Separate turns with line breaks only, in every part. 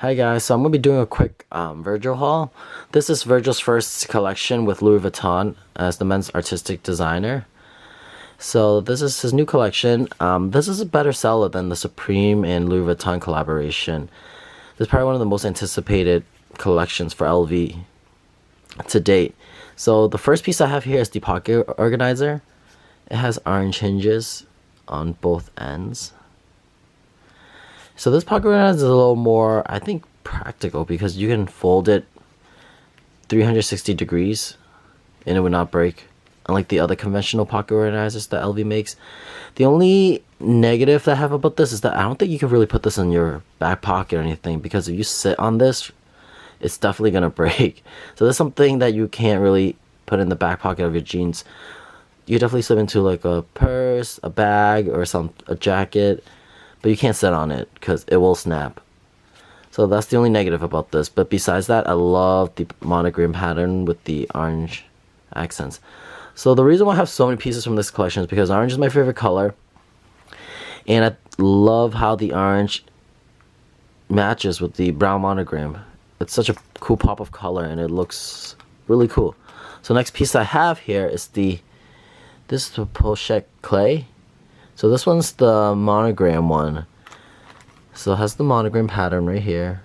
Hi guys, so I'm going to be doing a quick Virgil haul. This is Virgil's first collection with Louis Vuitton as the men's artistic designer. So this is his new collection. This is a better seller than the Supreme and Louis Vuitton collaboration. This is probably one of the most anticipated collections for LV to date. So the first piece I have here is the pocket organizer. It has orange hinges on both ends. So this pocket organizer is a little more, I think, practical because you can fold it 360 degrees and it would not break, unlike the other conventional pocket organizers that LV makes. The only negative that I have about this is that I don't think you can really put this in your back pocket or anything, because if you sit on this, it's definitely gonna break. So that's something that you can't really put in the back pocket of your jeans. You definitely slip into like a purse, a bag, or a jacket. But you can't sit on it because it will snap. So that's the only negative about this. But besides that, I love the monogram pattern with the orange accents. So the reason why I have so many pieces from this collection is because orange is my favorite color. And I love how the orange matches with the brown monogram. It's such a cool pop of color and it looks really cool. So next piece I have here is this is the pochette clay. So this one's the monogram one. So it has the monogram pattern right here.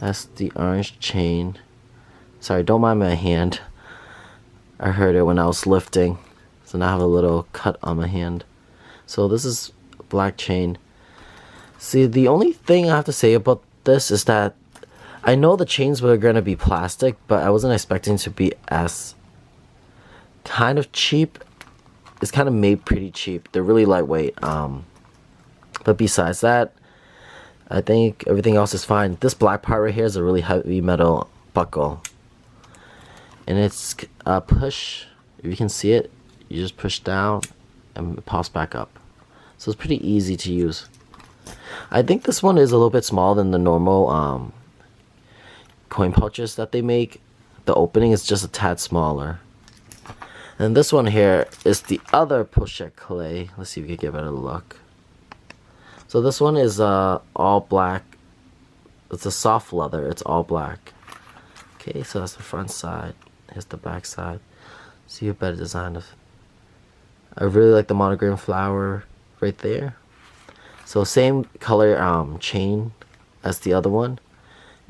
That's the orange chain. Sorry, don't mind my hand. I heard it when I was lifting. So now I have a little cut on my hand. So this is black chain. See, the only thing I have to say about this is that I know the chains were going to be plastic, but I wasn't expecting to be as kind of cheap. It's kind of made pretty cheap. They're really lightweight. But besides that, I think everything else is fine. This black part right here is a really heavy metal buckle. And it's a push. If you can see it, you just push down and it pops back up. So it's pretty easy to use. I think this one is a little bit smaller than the normal coin pouches that they make. The opening is just a tad smaller. And this one here is the other pochette clay. Let's see if we can give it a look. So this one is all black. It's a soft leather. It's all black. Okay, so that's the front side. Here's the back side. See a better design of. I really like the monogram flower right there. So same color chain as the other one,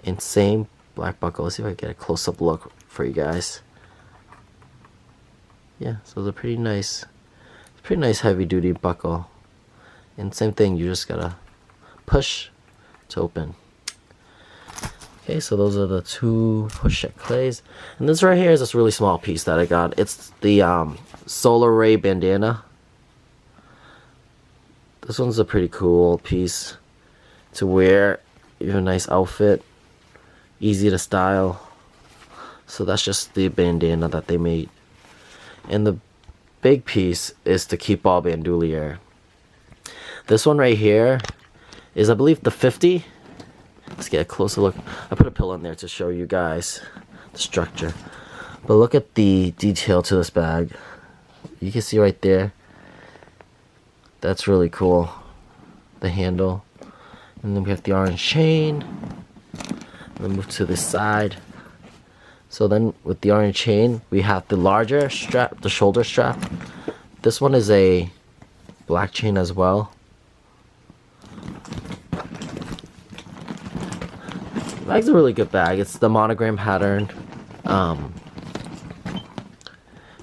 and same black buckle. Let's see if I can get a close-up look for you guys. Yeah, so they're pretty nice heavy duty buckle. And same thing, you just gotta push to open. Okay, so those are the two pochette clays. And this right here is this really small piece that I got. It's the solar ray bandana. This one's a pretty cool piece to wear. You have a nice outfit, easy to style. So that's just the bandana that they made. And the big piece is the keep ball bandolier. This one right here is, I believe, the 50. Let's get a closer look. I put a pillow in there to show you guys the structure. But look at the detail to this bag. You can see right there. That's really cool. The handle. And then we have the orange chain. And then move to this side. So then with the orange chain, we have the larger strap, the shoulder strap. This one is a black chain as well. The bag's a really good bag. It's the monogram pattern.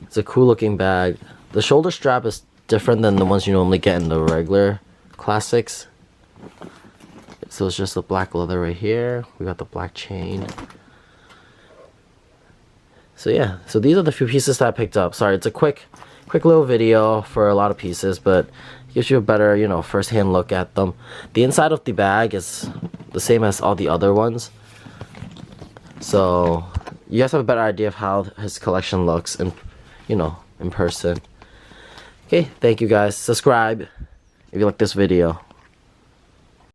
It's a cool looking bag. The shoulder strap is different than the ones you normally get in the regular classics. So it's just the black leather right here. We got the black chain. So yeah, so these are the few pieces that I picked up. Sorry, it's a quick little video for a lot of pieces, but it gives you a better, first-hand look at them. The inside of the bag is the same as all the other ones. So you guys have a better idea of how his collection looks in person. Okay, thank you guys. Subscribe if you like this video.